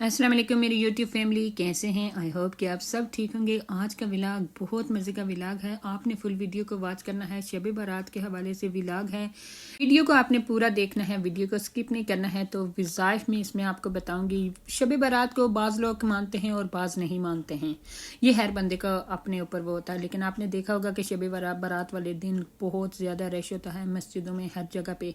अस्सलाम वालेकुम मेरी यूट्यूब फैमिली, कैसे हैं? आई होप कि आप सब ठीक होंगे। आज का व्लॉग बहुत मज़े का व्लॉग है। आपने फुल वीडियो को वॉच करना है। शब बारात के हवाले से व्लॉग है। वीडियो को आपने पूरा देखना है, वीडियो को स्किप नहीं करना है। तो वज़ाइफ में इसमें आपको बताऊंगी। शब बारात को बाज़ लोग मानते हैं और बाज़ नहीं मानते हैं। ये हर बंदे का अपने ऊपर वो होता है। लेकिन आपने देखा होगा कि शब बारात वाले दिन बहुत ज़्यादा रश होता है मस्जिदों में, हर जगह पे।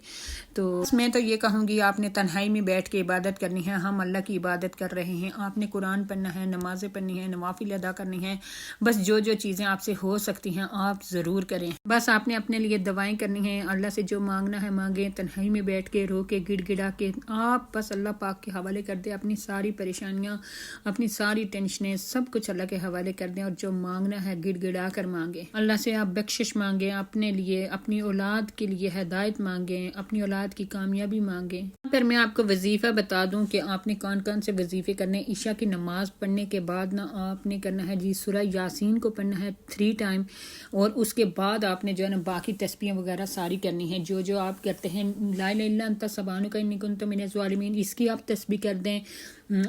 तो मैं तो ये कहूँगी आपने तन्हाई में बैठ के इबादत करनी है। हम अल्लाह की इबादत कर रहे हैं। आपने कुरान पढ़ना है, नमाज़ें पढ़नी है, नवाफिल अदा करनी है। बस जो जो चीज़ें आपसे हो सकती हैं आप ज़रूर करें। बस आपने अपने लिए दवाएं करनी है। अल्लाह से जो मांगना है मांगे। तन्हाई में बैठ के रो के गिड़गिड़ा के आप बस अल्लाह पाक के हवाले कर दें। अपनी सारी परेशानियां, अपनी सारी टेंशनें, सब कुछ अल्लाह के हवाले कर दें। और जो मांगना है गिड़गिड़ा कर मांगे। अल्लाह से आप बख्शिश मांगे, अपने लिए, अपनी औलाद के लिए हिदायत मांगे, अपनी औलाद की कामयाबी मांगे। फिर मैं आपको वजीफा बता दूं कि आपने कौन कौन से वजीफे करने। ईशा की नमाज पढ़ने के बाद ना आपने करना है जी सूरह यासीन को पढ़ना है 3 टाइम। और उसके बाद आपने जो है ना बाकी तस्बीहें वगैरह सारी करनी है। जो जो आप करते हैं ला इलाहा इल्ला अंता सुब्हानका इन्नी कुन्तु मिनज़ ज़ालिमीन, इसकी आप तस्बीह कर दें।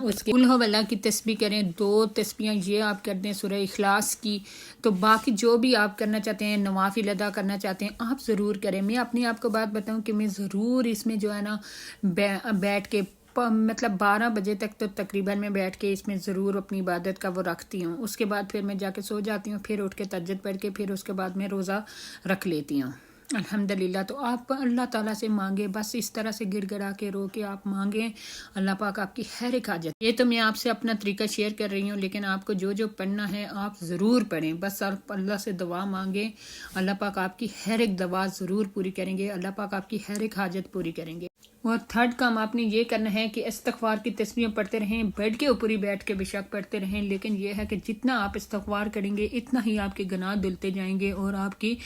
उसके कुल हुवल्लाह की तस्बीह करें। 2 तस्बीहें ये आप कर दें सूरह इखलास की। तो बाकी जो भी आप करना चाहते हैं, नवाफिल अदा करना चाहते हैं, आप ज़रूर करें। मैं अपनी आपको बात बताऊं कि मैं ज़रूर इसमें जो है ना बैठ के मतलब 12 बजे तक तो तकरीबन मैं बैठ के इसमें ज़रूर अपनी इबादत का वो रखती हूँ। उसके बाद फिर मैं जाके सो जाती हूँ। फिर उठ के तहज्जुद पढ़ के फिर उसके बाद मैं रोज़ा रख लेती हूँ अल्हम्दुलिल्लाह। तो आप अल्लाह ताला से मांगे, बस इस तरह से गिड़गिड़ा के रो के आप मांगे। अल्लाह पाक आपकी हर एक हाजत। ये तो मैं आपसे अपना तरीका शेयर कर रही हूँ, लेकिन आपको जो जो पढ़ना है आप ज़रूर पढ़ें। बस आप अल्लाह से दुआ मांगे, अल्लाह पाक आपकी हर एक दुआ ज़रूर पूरी करेंगे। अल्लाह पाक आपकी हर एक हाजत पूरी करेंगे। और 3rd काम आपने ये करना है कि इस्तग़फ़ार की तस्बीहें पढ़ते रहें। बेड के ऊपर ही बैठ के बेशक पढ़ते रहें, लेकिन यह है कि जितना आप इस्तग़फ़ार करेंगे इतना ही आपके गुनाह धुलते जाएंगे और आपकी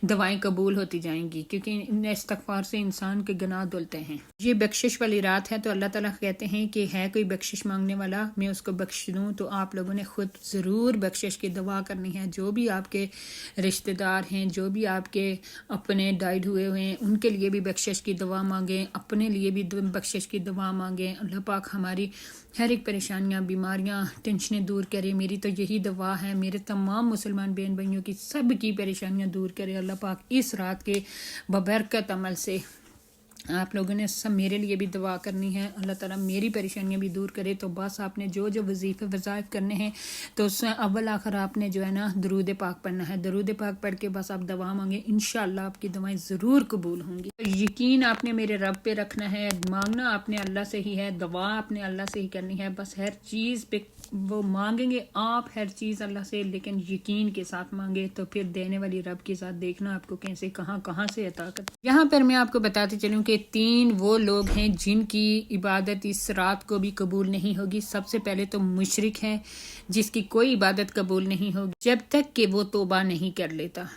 दवाएं कबूल होती जाएंगी, क्योंकि इस्तग़फ़ार से इंसान के गुनाह धुलते हैं। ये बख्शिश वाली रात है, तो अल्लाह ताला कहते हैं कि है कोई बख्शिश मांगने वाला मैं उसको बख्श दूँ। तो आप लोगों ने खुद ज़रूर बख्शिश की दुआ करनी है। जो भी आपके रिश्तेदार हैं, जो भी आपके अपने डाइड हुए हैं, उनके लिए भी बख्शिश की दुआ मांगें। अपने लिए भी बख्शिश की दुआ मांगें। अल्लाह पाक हमारी हर एक परेशानियां, बीमारियां, टेंशनें दूर करे। मेरी तो यही दुआ है। मेरे तमाम मुसलमान बहन भाइयों की सब की परेशानियां दूर करे अल्लाह पाक इस रात के बबरकत अमल से। आप लोगों ने सब मेरे लिए भी दुआ करनी है, अल्लाह ताला मेरी परेशानियां भी दूर करे। तो बस आपने जो जो वजीफ़े वज़ाइफ करने हैं तो उसमें अव्वल आखिर आपने जो है ना दरूद पाक पढ़ना है। दरूद पाक पढ़ के बस आप दवा मांगे, इंशाअल्लाह आपकी दवाएं ज़रूर कबूल होंगी। तो यकीन आपने मेरे रब पे रखना है। मांगना आपने अल्लाह से ही है, दवा आपने अल्लाह से ही करनी है। बस हर चीज़ पे वो मांगेंगे आप, हर चीज़ अल्लाह से, लेकिन यकीन के साथ मांगे। तो फिर देने वाली रब के साथ देखना आपको कैसे कहाँ से अता कर। यहाँ पर मैं आपको बताते चलूँ कि 3 वो लोग हैं जिनकी इबादत इस रात को भी कबूल नहीं होगी। सबसे पहले तो मुशरिक है, जिसकी कोई इबादत कबूल नहीं होगी जब तक कि वो तौबा नहीं कर लेता।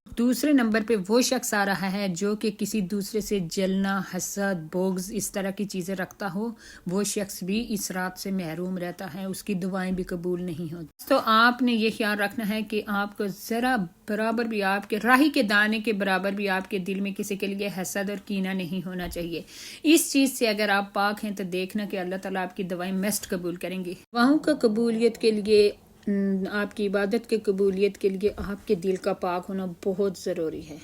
दूसरे नंबर पे वो शख्स आ रहा है जो कि किसी दूसरे से जलना, हसद, बोग्ज इस तरह की चीज़ें रखता हो। वो शख्स भी इस रात से महरूम रहता है, उसकी दुआएं भी कबूल नहीं होती। तो आपने ये ख्याल रखना है कि आपको ज़रा बराबर भी, आपके राही के दाने के बराबर भी आपके दिल में किसी के लिए हसद और कीना नहीं होना चाहिए। इस चीज़ से अगर आप पाक हैं तो देखना कि अल्लाह ताला आपकी दुआएं मस्त कबूल करेंगे। दुआओं का कबूलियत के लिए, आपकी इबादत के कबूलियत के लिए आपके दिल का पाक होना बहुत ज़रूरी है,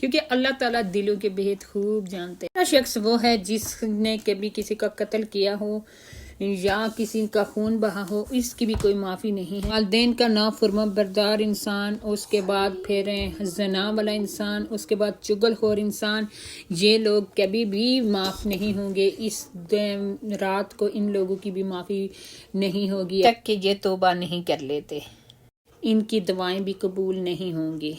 क्योंकि अल्लाह ताला दिलों के बेहद खूब जानते हैं। शख्स वो है जिसने कभी किसी का कत्ल किया हो या किसी का खून बहा हो, इसकी भी कोई माफ़ी नहीं है। वालिदैन का नाफुर्मा बरदार इंसान, उसके बाद फिर जना वाला इंसान, उसके बाद चुगलखोर इंसान, ये लोग कभी भी माफ़ नहीं होंगे। इस रात को इन लोगों की भी माफ़ी नहीं होगी तक कि ये तौबा नहीं कर लेते। इनकी दुआएं भी कबूल नहीं होंगी।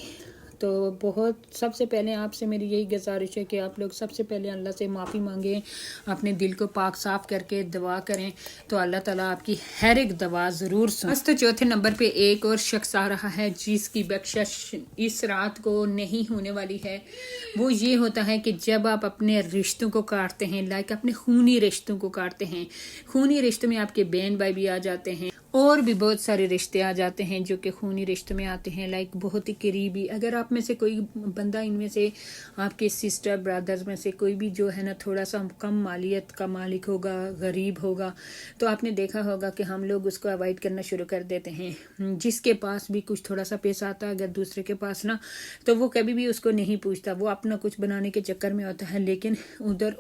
तो बहुत सबसे पहले आपसे मेरी यही गुजारिश है कि आप लोग सबसे पहले अल्लाह से माफ़ी मांगें, अपने दिल को पाक साफ करके दुआ करें। तो अल्लाह ताला आपकी हर एक दुआ ज़रूर सुने। बस तो चौथे नंबर पे एक और शख्स आ रहा है जिसकी बख्शिश इस रात को नहीं होने वाली है। वो ये होता है कि जब आप अपने रिश्तों को काटते हैं, लाइक अपने खूनी रिश्तों को काटते हैं। खूनी रिश्तों में आपके बहन भाई भी आ जाते हैं और भी बहुत सारे रिश्ते आ जाते हैं जो कि खूनी रिश्तों में आते हैं, लाइक बहुत ही करीबी। अगर आप آپ میں سے کوئی بندہ ان میں سے آپ کے سسٹر برادرز میں سے کوئی بھی جو ہے نا تھوڑا سا کم مالیت کا مالک ہوگا، غریب ہوگا، تو آپ نے دیکھا ہوگا کہ ہم لوگ اس کو اوائڈ کرنا شروع کر دیتے ہیں. جس کے پاس بھی کچھ تھوڑا سا پیسہ آتا ہے اگر دوسرے کے پاس نا، تو وہ کبھی بھی اس کو نہیں پوچھتا، وہ اپنا کچھ بنانے کے چکر میں ہوتا ہے، لیکن ادھر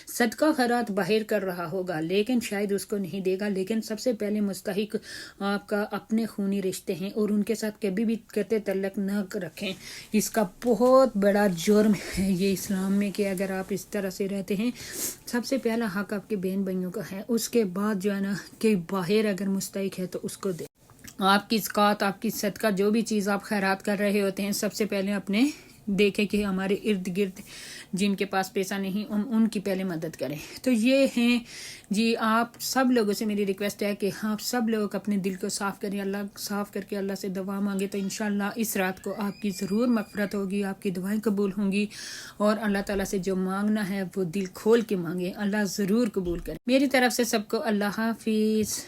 صدقہ خیرات باہر کر رہا ہوگا لیکن شاید اس کو نہیں دے گا. لیکن سب سے پہلے مستحق آپ کا اپنے خونی رشتے ہیں اور ان کے ساتھ کبھی بھی قطع تعلق نہ رکھیں. اس کا بہت بڑا جرم ہے یہ اسلام میں کہ اگر آپ اس طرح سے رہتے ہیں. سب سے پہلا حق آپ کے بہن بھائیوں کا ہے، اس کے بعد جو ہے نا کہ باہر اگر مستحق ہے تو اس کو دے. آپ کی زکوٰۃ، آپ کی صدقہ، جو بھی چیز آپ خیرات کر رہے ہوتے ہیں، سب سے پہلے اپنے دیکھیں کہ ہمارے ارد گرد جن کے پاس پیسہ نہیں ان کی پہلے مدد کریں. تو یہ ہیں جی. آپ سب لوگوں سے میری ریکویسٹ ہے کہ آپ سب لوگ اپنے دل کو صاف کریں، اللہ صاف کر کے اللہ سے دعا مانگے تو انشاءاللہ اس رات کو آپ کی ضرور مغفرت ہوگی، آپ کی دعائیں قبول ہوں گی، اور اللہ تعالیٰ سے جو مانگنا ہے وہ دل کھول کے مانگے، اللہ ضرور قبول کرے. میری طرف سے سب کو اللہ حافظ.